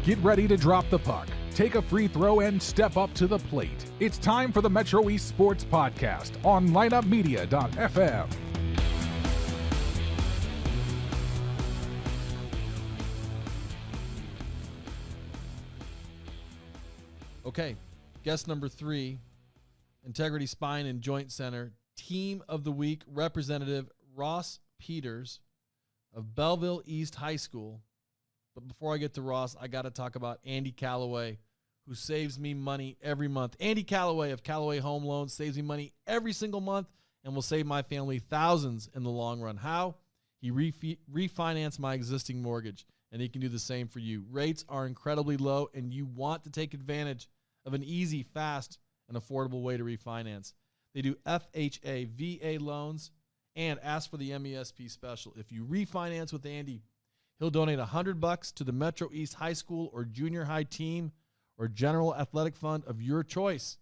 Get ready to drop the puck, take a free throw, and step up to the plate. It's time for the Metro East Sports Podcast on lineupmedia.fm. Okay, guest number 3, Integrity Spine and Joint Center, Team of the Week representative Ross Peters of Belleville East High School. But before I get to Ross, I got to talk about Andy Calloway, who saves me money every month. Andy Calloway of Calloway Home Loans saves me money every single month and will save my family thousands in the long run. How? He refinanced my existing mortgage, and he can do the same for you. Rates are incredibly low, and you want to take advantage of an easy, fast, and affordable way to refinance. They do FHA, VA loans, and ask for the MESP special. If you refinance with Andy, he'll donate $100 to the Metro East High School or junior high team or general athletic fund of your choice.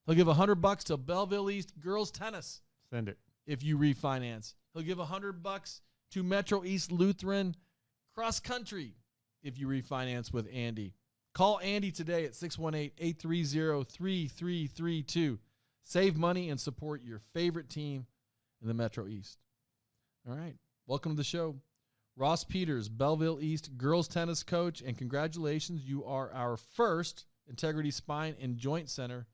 He'll give $100 to Belleville East girls tennis. Send it. If you refinance. He'll give $100 to Metro East Lutheran cross country if you refinance with Andy. Call Andy today at 618-830-3332. Save money and support your favorite team in the Metro East. All right. Welcome to the show, Ross Peters, Belleville East girls tennis coach, and congratulations. You are our first Integrity Spine and Joint Center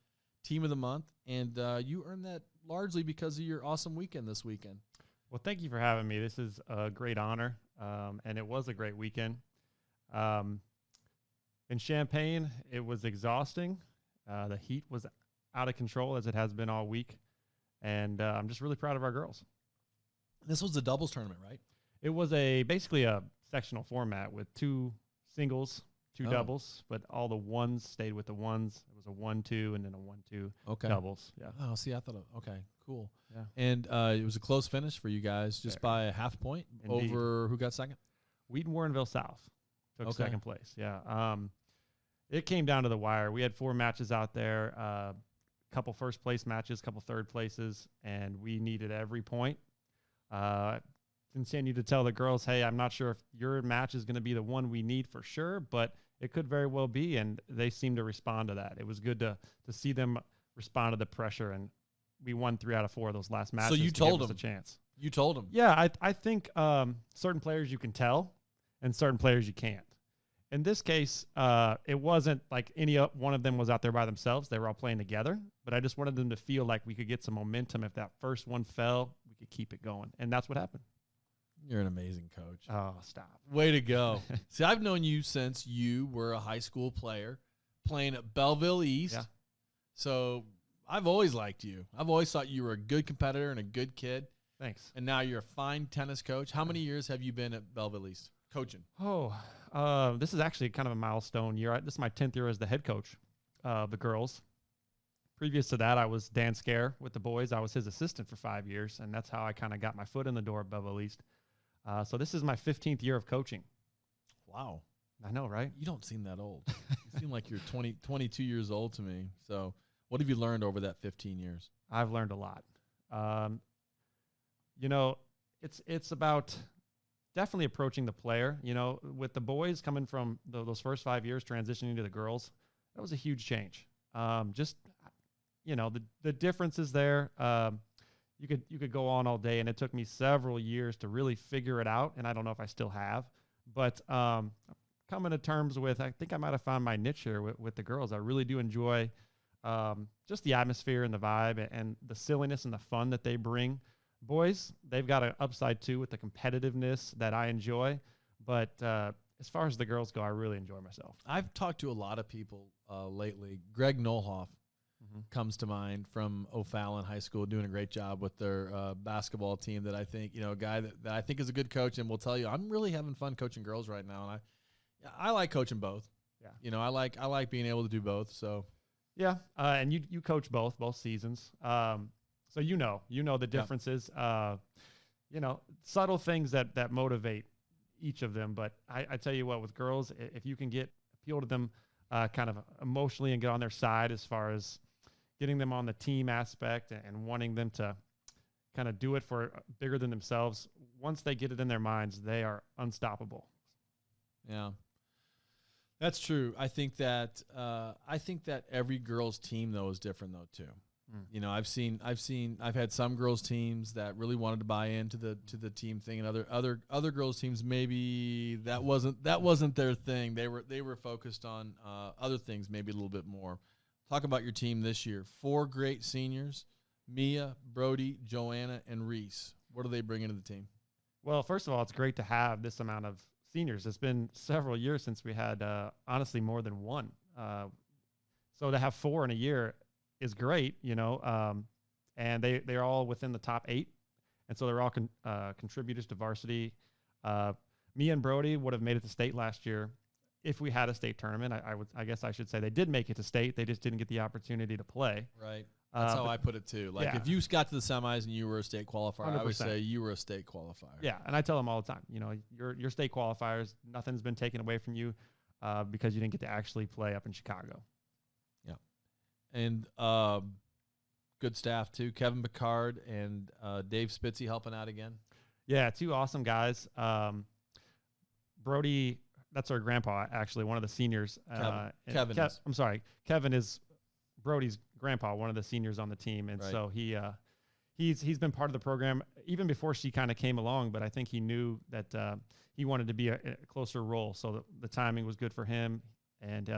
Team of the Month, and you earned that largely because of your awesome weekend this weekend. Well, thank you for having me. This is a great honor, and it was a great weekend. In Champaign, it was exhausting. The heat was out of control, as it has been all week, and I'm just really proud of our girls. This was the doubles tournament, right? It was basically a sectional format with 2 singles, 2 doubles, but all the ones stayed with the ones. It was a 1-2 and then a 1-2 doubles. Yeah. Oh, see, I thought, okay, cool. Yeah. And it was a close finish for you guys, just by a half point. Indeed. Over who got second? Wheaton Warrenville South took second place. Yeah. It came down to the wire. We had 4 matches out there, a couple first place matches, couple third places, and we needed every point. Continue to tell the girls, hey, I'm not sure if your match is going to be the one we need for sure, but it could very well be, and they seemed to respond to that. It was good to see them respond to the pressure, and we won 3 out of 4 of those last matches. So you told them a chance. You told them. Yeah, I think certain players you can tell, and certain players you can't. In this case, it wasn't like any one of them was out there by themselves. They were all playing together, but I just wanted them to feel like we could get some momentum. If that first one fell, we could keep it going, and that's what happened. You're an amazing coach. Oh, stop. Way to go. See, I've known you since you were a high school player playing at Belleville East. Yeah. So I've always liked you. I've always thought you were a good competitor and a good kid. Thanks. And now you're a fine tennis coach. How many years have you been at Belleville East coaching? Oh, this is actually kind of a milestone year. This is my 10th year as the head coach of the girls. Previous to that, I was Dan Scare with the boys. I was his assistant for 5 years, and that's how I kind of got my foot in the door at Belleville East. So this is my 15th year of coaching. Wow. I know, right? You don't seem that old. You seem like you're 22 years old to me. So what have you learned over that 15 years? I've learned a lot. It's about definitely approaching the player. With the boys coming from those first 5 years transitioning to the girls, that was a huge change. The differences there. You could go on all day, and it took me several years to really figure it out, and I don't know if I still have. But coming to terms with, I think I might have found my niche here with the girls. I really do enjoy just the atmosphere and the vibe and the silliness and the fun that they bring. Boys, they've got an upside too with the competitiveness that I enjoy. But as far as the girls go, I really enjoy myself. I've talked to a lot of people lately. Greg Nolhoff comes to mind from O'Fallon High School, doing a great job with their basketball team. That I think, a guy that I think is a good coach, and will tell you, I'm really having fun coaching girls right now, and I like coaching both. Yeah, I like being able to do both. So, yeah, and you coach both seasons. So the differences. Subtle things that motivate each of them. But I tell you what, with girls, if you can appeal to them kind of emotionally and get on their side as far as getting them on the team aspect and wanting them to kind of do it for bigger than themselves, once they get it in their minds, they are unstoppable. Yeah. That's true. I think that every girls' team though is different though too. You know, I've had some girls' teams that really wanted to buy into the team thing, and other girls' teams maybe that wasn't their thing. They were focused on other things, maybe a little bit more. Talk about your team this year. 4 great seniors: Mia, Brody, Joanna, and Reese. What are they bringing to the team? Well, first of all, it's great to have this amount of seniors. It's been several years since we had, honestly, more than one. So to have 4 in a year is great, you know, and they're all within the top 8. And so they're all contributors to varsity. Me and Brody would have made it to state last year if we had a state tournament. I guess I should say they did make it to state. They just didn't get the opportunity to play. Right. That's how I put it too. Like, if you got to the semis and you were a state qualifier, 100%. I would say you were a state qualifier. Yeah, and I tell them all the time, you know, your state qualifiers, nothing's been taken away from you because you didn't get to actually play up in Chicago. Yeah, and good staff too. Kevin Picard and Dave Spitzy helping out again. Yeah, 2 awesome guys. Brody, that's our grandpa, actually, one of the seniors. Kevin. I'm sorry, Kevin is Brody's grandpa, one of the seniors on the team, and right. So he's been part of the program even before she kind of came along. But I think he knew that he wanted to be a closer role, so the timing was good for him. And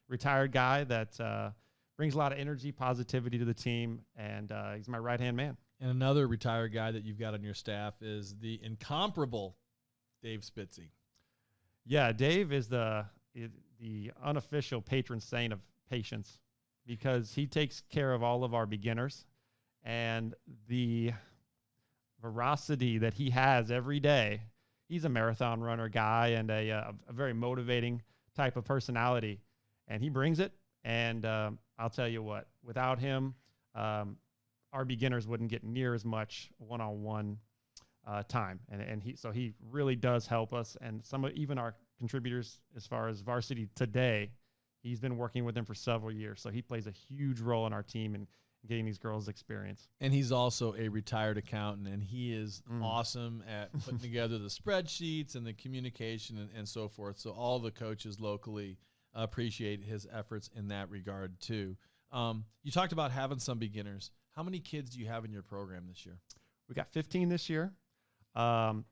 retired guy that brings a lot of energy, positivity to the team, and he's my right-hand man. And another retired guy that you've got on your staff is the incomparable Dave Spitzy. Yeah, Dave is the unofficial patron saint of patience, because he takes care of all of our beginners, and the veracity that he has every day. He's a marathon runner guy and a very motivating type of personality, and he brings it. And I'll tell you what, without him, our beginners wouldn't get near as much one-on-one time. And he really does help us. And even our contributors, as far as varsity today, he's been working with them for several years. So he plays a huge role in our team and getting these girls experience. And he's also a retired accountant, and he is awesome at putting together the spreadsheets and the communication and so forth. So all the coaches locally appreciate his efforts in that regard too. You talked about having some beginners. How many kids do you have in your program this year? We got 15 this year. And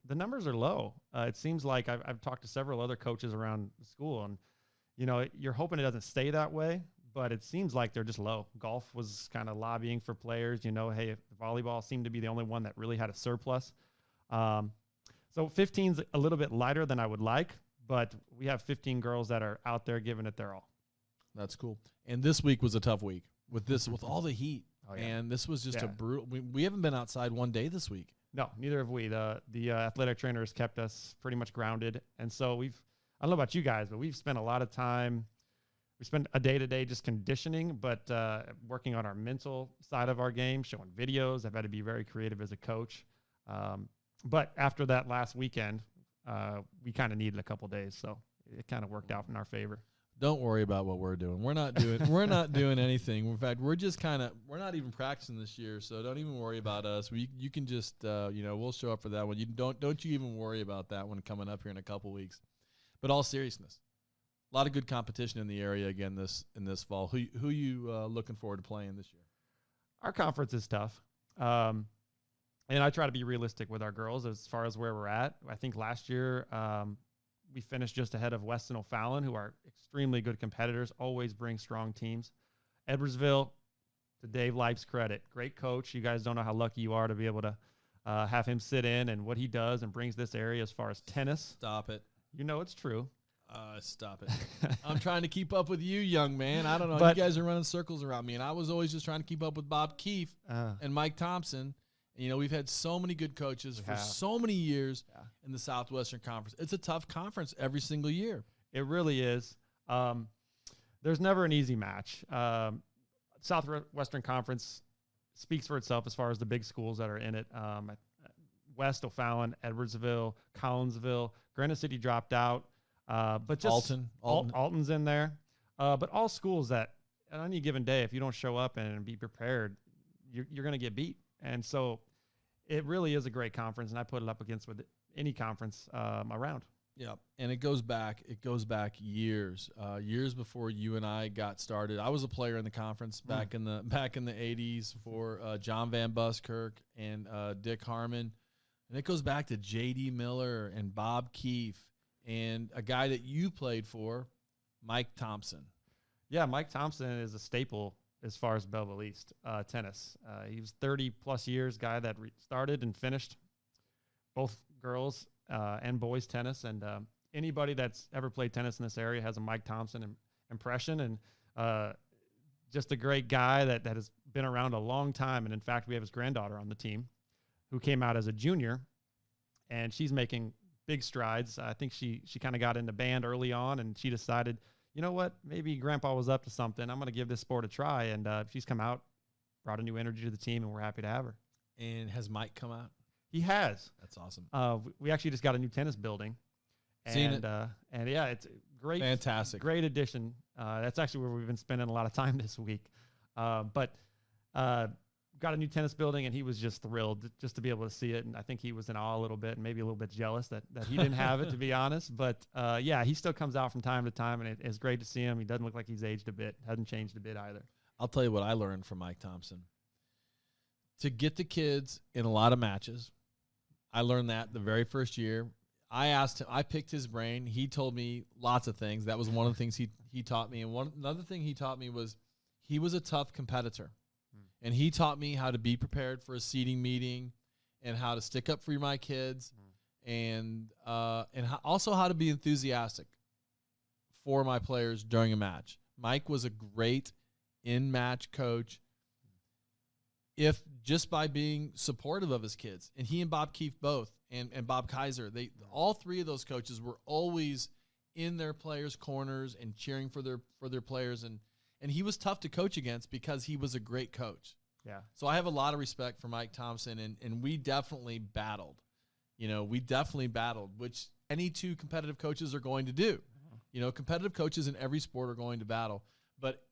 the numbers are low. It seems like I've talked to several other coaches around the school, and you know, you're hoping it doesn't stay that way, but it seems like they're just low. Golf was kind of lobbying for players, you know, hey, volleyball seemed to be the only one that really had a surplus. So 15's a little bit lighter than I would like, but we have 15 girls that are out there giving it their all. That's cool. And this week was a tough week with all the heat. Oh, yeah. And this was just a brutal. We haven't been outside one day this week. No, neither have we. The athletic trainers kept us pretty much grounded. And so I don't know about you guys, but we've spent a lot of time. We spend a day-to-day just conditioning, but working on our mental side of our game, showing videos. I've had to be very creative as a coach. But after that last weekend, we kind of needed a couple days, so it kind of worked out in our favor. Don't worry about what we're doing. We're not doing anything. In fact, we're not even practicing this year, so don't even worry about us. You can just we'll show up for that one. You don't you even worry about that one coming up here in a couple weeks. But all seriousness, a lot of good competition in the area again in this fall. Who you looking forward to playing this year? Our conference is tough, and I try to be realistic with our girls as far as where we're at. I think last year we finished just ahead of Weston O'Fallon, who are extremely good competitors, always bring strong teams. Edwardsville, to Dave Life's credit, great coach. You guys don't know how lucky you are to be able to have him sit in and what he does and brings this area as far as tennis. Stop it. You know it's true. Stop it. I'm trying to keep up with you, young man. I don't know. You guys are running circles around me, and I was always just trying to keep up with Bob Keefe and Mike Thompson. And, you know, we've had so many good coaches for so many years in the Southwestern Conference. It's a tough conference every single year. It really is. There's never an easy match. Southwestern Conference speaks for itself as far as the big schools that are in it. West, O'Fallon, Edwardsville, Collinsville, Granite City dropped out. But just Alton's in there. But all schools that on any given day, if you don't show up and be prepared, you're going to get beat. And so it really is a great conference, and I put it up against with any conference around. Yeah, and it goes back years, years before you and I got started. I was a player in the conference back in the 80s for John Van Buskirk and Dick Harmon, and it goes back to J.D. Miller and Bob Keefe and a guy that you played for, Mike Thompson. Yeah, Mike Thompson is a staple as far as Belleville East tennis. He was 30-plus years guy that started and finished both girls and boys tennis. And anybody that's ever played tennis in this area has a Mike Thompson impression. And just a great guy that has been around a long time. And, in fact, we have his granddaughter on the team who came out as a junior, and she's making big strides. I think she kind of got into band early on, and she decided, you know what, maybe Grandpa was up to something. I'm going to give this sport a try. And she's come out, brought a new energy to the team, and we're happy to have her. And has Mike come out? He has. That's awesome. We actually just got a new tennis building. Seen it. And yeah, it's great. Fantastic. Great addition. That's actually where we've been spending a lot of time this week. But got a new tennis building, and he was just thrilled just to be able to see it. And I think he was in awe a little bit, and maybe a little bit jealous that he didn't have it, to be honest. But yeah, he still comes out from time to time, and it's great to see him. He doesn't look like he's aged a bit. Hasn't changed a bit either. I'll tell you what I learned from Mike Thompson. To get the kids in a lot of matches, I learned that the very first year. I asked him, I picked his brain. He told me lots of things. That was one of the things he taught me. And another thing he taught me was he was a tough competitor. And he taught me how to be prepared for a seating meeting and how to stick up for my kids and also how to be enthusiastic for my players during a match. Mike was a great in-match coach if just by being supportive of his kids. And he and Bob Keefe both and Bob Kaiser, all three of those coaches were always in their players' corners and cheering for their players. And he was tough to coach against because he was a great coach. Yeah. So I have a lot of respect for Mike Thompson, and we definitely battled. We definitely battled, which any two competitive coaches are going to do. Competitive coaches in every sport are going to battle. But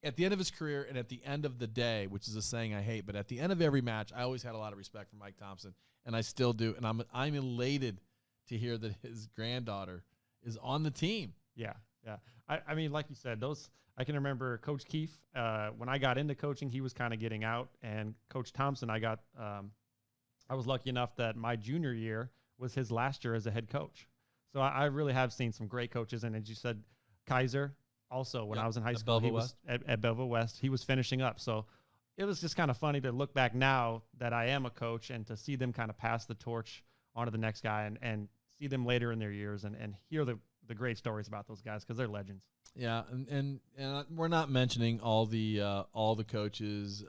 at the end of his career and at the end of the day, which is a saying I hate, but at the end of every match, I always had a lot of respect for Mike Thompson, and I still do. And I'm elated to hear that his granddaughter is on the team. Yeah, yeah. I mean, like you said, I can remember Coach Keefe, when I got into coaching, he was kind of getting out, and Coach Thompson, I was lucky enough that my junior year was his last year as a head coach. So I really have seen some great coaches. And as you said, Kaiser, also when I was in high school, he was at Belleville West, he was finishing up. So it was just kind of funny to look back now that I am a coach and to see them kind of pass the torch on to the next guy and see them later in their years and hear the great stories about those guys because they're legends. Yeah, and we're not mentioning all the coaches.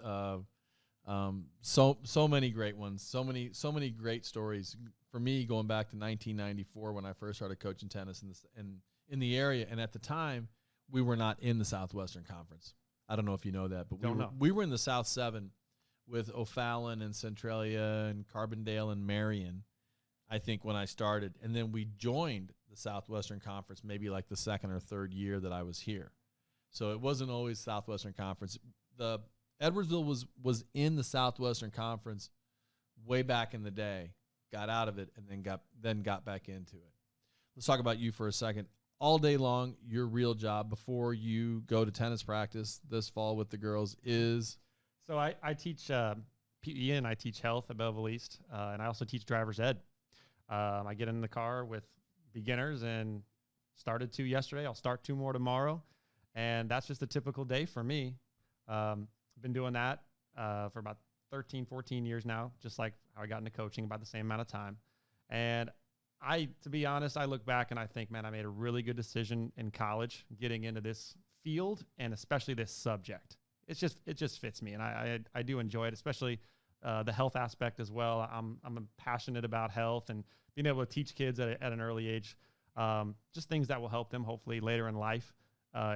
So many great ones. So many great stories. For me, going back to 1994 when I first started coaching tennis in the area, and at the time we were not in the Southwestern Conference. I don't know if you know that, but we were in the South 7 with O'Fallon and Centralia and Carbondale and Marion, I think, when I started. And then we joined the Southwestern Conference maybe like the second or third year that I was here. So it wasn't always Southwestern Conference. The Edwardsville was in the Southwestern Conference way back in the day, got out of it, and then got back into it. Let's talk about you for a second. All day long, your real job before you go to tennis practice this fall with the girls is? So I teach PE and I teach health at Belleville East, and I also teach driver's ed. I get in the car with beginners and started 2 yesterday. I'll start 2 more tomorrow, and that's just a typical day for me. I've been doing that for about 13, 14 years now, just like how I got into coaching, about the same amount of time. And to be honest, I look back and I think, man, I made a really good decision in college getting into this field and especially this subject. It just fits me, and I do enjoy it, especially the health aspect as well. I'm passionate about health and being able to teach kids at an early age, just things that will help them hopefully later in life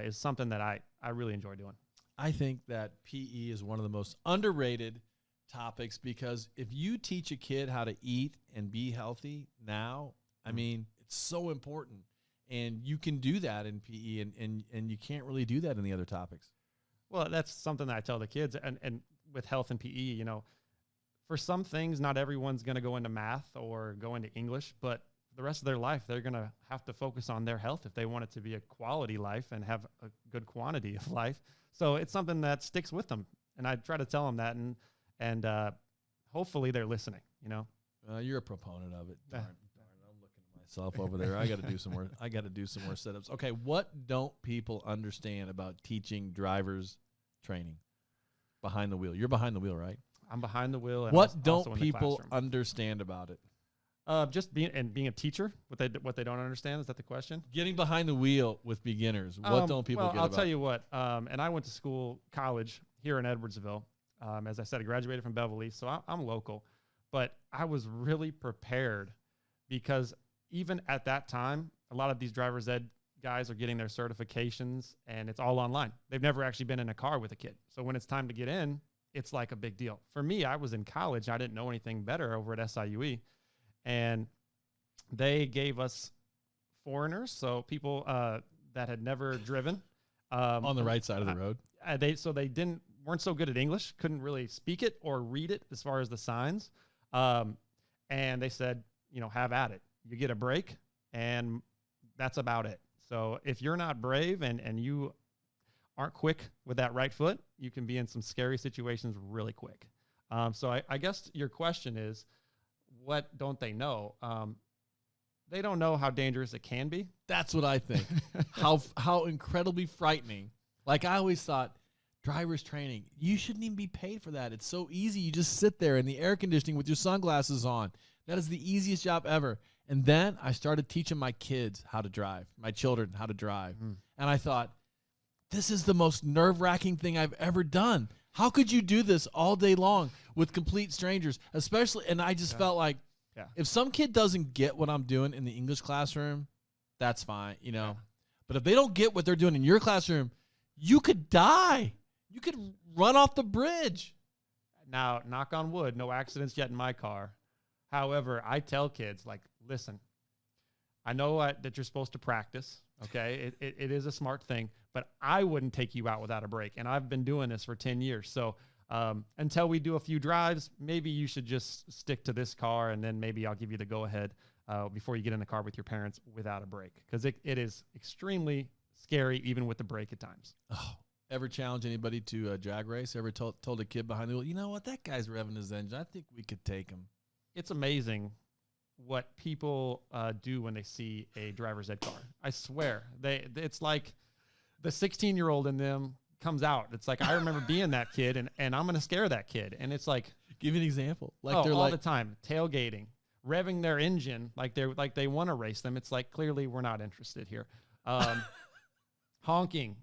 is something that I really enjoy doing. I think that PE is one of the most underrated topics because if you teach a kid how to eat and be healthy now, I mean, it's so important. And you can do that in PE and you can't really do that in the other topics. Well, that's something that I tell the kids and with health and PE, for some things, not everyone's going to go into math or go into English, but the rest of their life, they're going to have to focus on their health if they want it to be a quality life and have a good quantity of life. So it's something that sticks with them. And I try to tell them that, and hopefully they're listening, you know. You're a proponent of it. Darn, I'm looking at myself over there. I got to do some more. I got to do some more setups. Okay, what don't people understand about teaching drivers training behind the wheel? You're behind the wheel, right? I'm behind the wheel. And what also don't in the people classroom. understand about it? Just being a teacher. What they don't understand, is that the question? Getting behind the wheel with beginners. What don't people get I'll about? tell you what. And I went to college here in Edwardsville. As I said, I graduated from Belleville East, so I'm local. But I was really prepared, because even at that time, a lot of these driver's ed guys are getting their certifications, and it's all online. They've never actually been in a car with a kid. So when it's time to get in, it's like a big deal. For me, I was in college. I didn't know anything better over at SIUE. And they gave us foreigners, so people that had never driven. On the right side of the road? They weren't so good at English, couldn't really speak it or read it as far as the signs. And they said, have at it. You get a break, and that's about it. So if you're not brave and you aren't quick with that right foot, you can be in some scary situations really quick. So I guess your question is, what don't they know? They don't know how dangerous it can be. That's what I think. How incredibly frightening. Like, I always thought, driver's training, you shouldn't even be paid for that. It's so easy. You just sit there in the air conditioning with your sunglasses on. That is the easiest job ever. And then I started teaching my kids how to drive, my children how to drive. And I thought, this is the most nerve-wracking thing I've ever done. How could you do this all day long with complete strangers? Especially, and I just felt like, if some kid doesn't get what I'm doing in the English classroom, that's fine, But if they don't get what they're doing in your classroom, you could die. You could run off the bridge. Now, knock on wood, no accidents yet in my car. However, I tell kids, like, listen, I know that you're supposed to practice, okay? It is a smart thing, but I wouldn't take you out without a break, and I've been doing this for 10 years. So until we do a few drives, maybe you should just stick to this car, and then maybe I'll give you the go-ahead before you get in the car with your parents without a break, because it is extremely scary even with the break at times. Oh. Ever challenge anybody to a drag race? Ever told a kid behind the wheel, you know what, that guy's revving his engine. I think we could take him. It's amazing what people do when they see a driver's ed car. I swear. It's like the 16-year-old in them comes out. It's like, I remember being that kid, and I'm going to scare that kid. And it's like, give me an example. Like they're all the time, tailgating, revving their engine like they want to race them. It's like, clearly we're not interested here. Honking,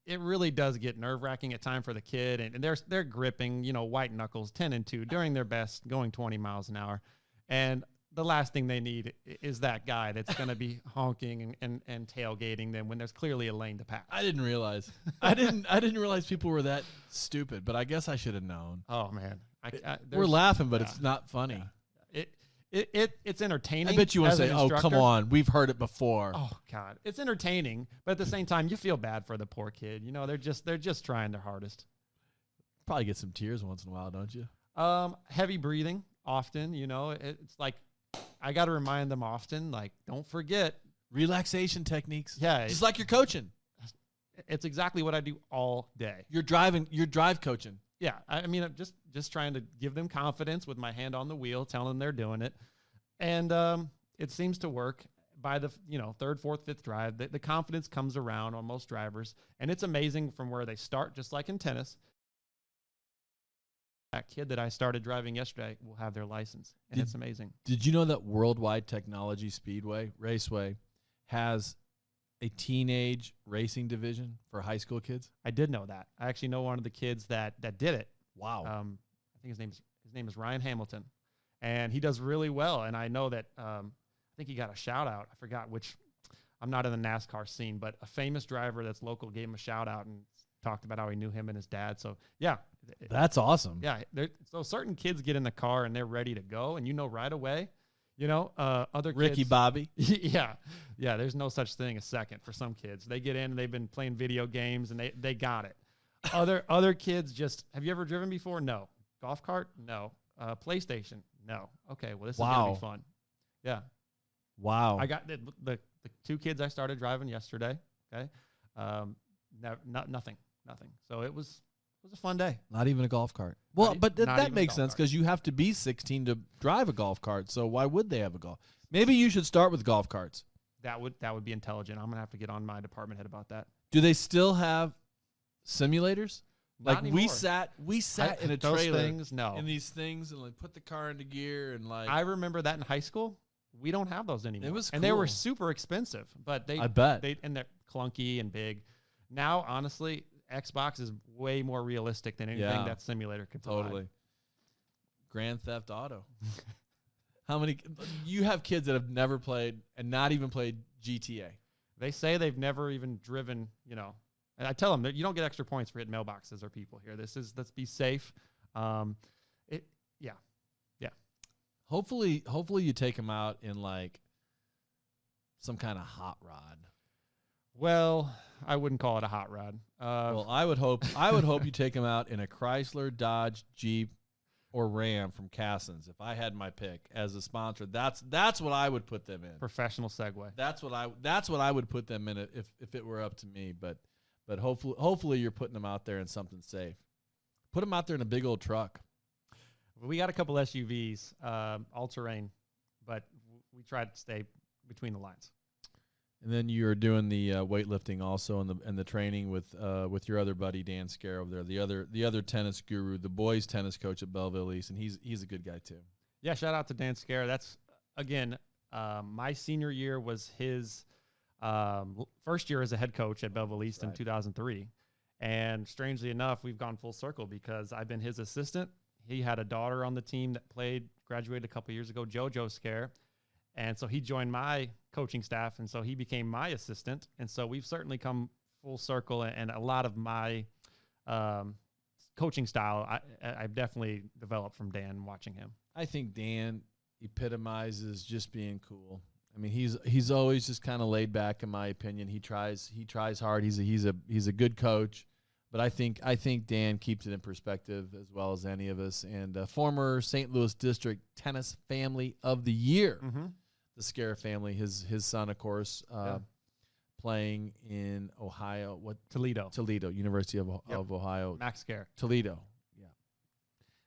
it really does get nerve-wracking at time for the kid, and they're gripping, white knuckles, 10 and 2, during their best, going 20 miles an hour. And the last thing they need is that guy that's going to be honking and tailgating them when there's clearly a lane to pass. I didn't realize. I didn't realize people were that stupid, but I guess I should have known. Oh, man. We're laughing, but it's not funny. Yeah. It's entertaining. I bet you want to say, "Oh, come on, we've heard it before." Oh God, it's entertaining, but at the same time, you feel bad for the poor kid. They're just trying their hardest. Probably get some tears once in a while, don't you? Heavy breathing often. It's like I got to remind them often, like, don't forget relaxation techniques. Yeah, just like you're coaching. It's exactly what I do all day. You're drive coaching. Yeah, I mean, I'm just trying to give them confidence with my hand on the wheel, telling them they're doing it. And it seems to work. By the third, fourth, fifth drive, the confidence comes around on most drivers. And it's amazing from where they start, just like in tennis. That kid that I started driving yesterday will have their license, and it's amazing. Did you know that Worldwide Technology Raceway has a teenage racing division for high school kids? I did know that. I actually know one of the kids that did it. Wow. I think his name is Ryan Hamilton, and he does really well. And I know that I think he got a shout out. I forgot which. I'm not in the NASCAR scene, but a famous driver that's local gave him a shout out and talked about how he knew him and his dad. So yeah, that's awesome. Yeah. So certain kids get in the car and they're ready to go, and right away. Other kids, Ricky Bobby. Yeah. There's no such thing as second for some kids. They get in and they've been playing video games and they got it. Other kids just, have you ever driven before? No. Golf cart? No. PlayStation? No. Okay. Well, this is going to be fun. Yeah. Wow. I got the 2 kids I started driving yesterday. Okay. Nothing. So it was a fun day. Not even a golf cart. Well, but not that even a makes golf sense cart. because you have to be 16 to drive a golf cart. So why would they have a golf? Maybe you should start with golf carts. That would be intelligent. I'm gonna have to get on my department head about that. Do they still have simulators? Not Like anymore. we sat in a those trailer things, no. in these things and like put the car into gear and like I remember that in high school. We don't have those anymore. was and they were cool. super expensive, but I bet. and they're clunky and big. Now, honestly, Xbox is way more realistic than anything Yeah. that simulator could provide. Totally. Grand Theft Auto. How many? You have kids that have never played and not even played GTA. They say they've never even driven, and I tell them that you don't get extra points for hitting mailboxes or people here. Let's be safe. Hopefully you take them out in like some kind of hot rod. Well, I wouldn't call it a hot rod. Well, I would hope you take them out in a Chrysler, Dodge, Jeep, or Ram from Cassens. If I had my pick as a sponsor, that's what I would put them in. Professional segue. That's what I would put them in if it were up to me. But hopefully you're putting them out there in something safe. Put them out there in a big old truck. We got a couple SUVs, all terrain, but we tried to stay between the lines. And then you're doing the weightlifting also and the training with your other buddy Dan Scare over there, the other tennis guru, the boys tennis coach at Belleville East, and he's a good guy too. Yeah, shout out to Dan Scare. That's again, my senior year was his first year as a head coach at Belleville East in 2003, and strangely enough, we've gone full circle because I've been his assistant. He had a daughter on the team that graduated a couple years ago, JoJo Scare. And so he joined my coaching staff, and so he became my assistant. And so we've certainly come full circle, and a lot of my coaching style I've definitely developed from Dan watching him. I think Dan epitomizes just being cool. I mean, he's always just kind of laid back, in my opinion. He tries hard. He's a good coach. But I think Dan keeps it in perspective as well as any of us. And former St. Louis District Tennis Family of the Year, the Scare family. His son, of course, playing in Ohio. Toledo, University of Ohio. Max Scare. Toledo. Yeah.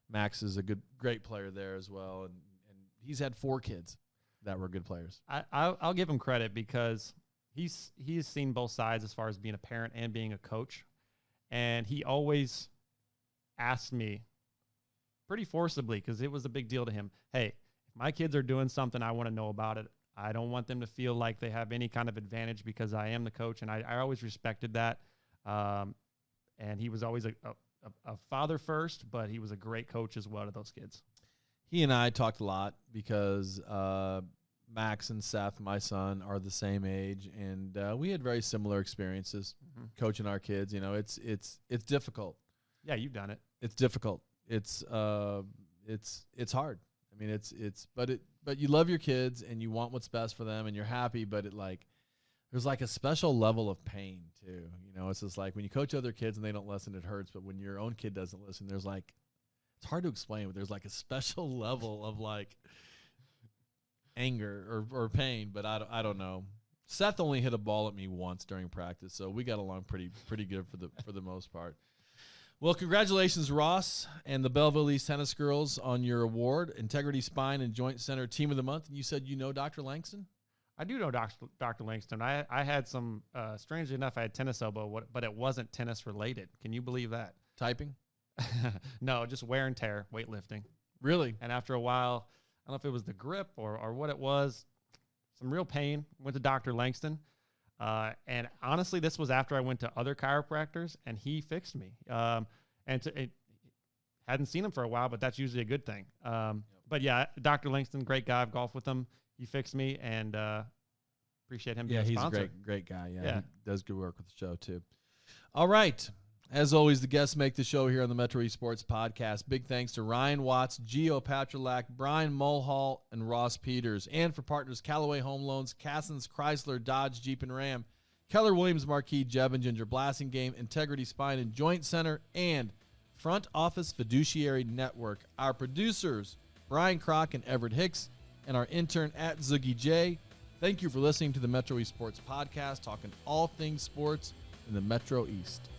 Max is a great player there as well, and he's had 4 kids that were good players. I'll give him credit because he's seen both sides as far as being a parent and being a coach. And he always asked me pretty forcibly, because it was a big deal to him, hey, if my kids are doing something, I want to know about it. I don't want them to feel like they have any kind of advantage because I am the coach. And I always respected that. And he was always a father first, but he was a great coach as well to those kids. He and I talked a lot because Max and Seth, my son, are the same age, and we had very similar experiences coaching our kids. You know, it's difficult. Yeah, you've done it. It's difficult. It's hard. I mean, but you love your kids and you want what's best for them and you're happy, but there's like a special level of pain too. You know, it's just like when you coach other kids and they don't listen, it hurts. But when your own kid doesn't listen, it's hard to explain, but there's like a special level of like anger or pain, but I don't know. Seth only hit a ball at me once during practice, so we got along pretty good for the most part. Well, congratulations, Ross and the Belleville East Tennis Girls, on your award, Integrity Spine and Joint Center Team of the Month. And you said you know Dr. Langston? I do know Dr. Langston. I had some, strangely enough, I had tennis elbow, but it wasn't tennis related. Can you believe that? Typing? No, just wear and tear, weightlifting. Really? And after a while, I don't know if it was the grip or what it was, some real pain. Went to Dr. Langston. And honestly, this was after I went to other chiropractors, and he fixed me. Hadn't seen him for a while, but that's usually a good thing. But yeah, Dr. Langston, great guy. I've golfed with him. He fixed me, and appreciate him being a sponsor. He's a great guy. Yeah, he does good work with the show too. All right. As always, the guests make the show here on the Metro Esports Podcast. Big thanks to Ryan Watts, Gio Patrolak, Brian Mulhall, and Ross Peters. And for partners Callaway Home Loans, Cassens, Chrysler, Dodge, Jeep, and Ram, Keller Williams Marquis, Jeb and Ginger Blasting Game, Integrity Spine and Joint Center, and Front Office Fiduciary Network. Our producers, Brian Kroc and Everett Hicks, and our intern at Zoogie J, Thank you for listening to the Metro East Sports Podcast, talking all things sports in the Metro East.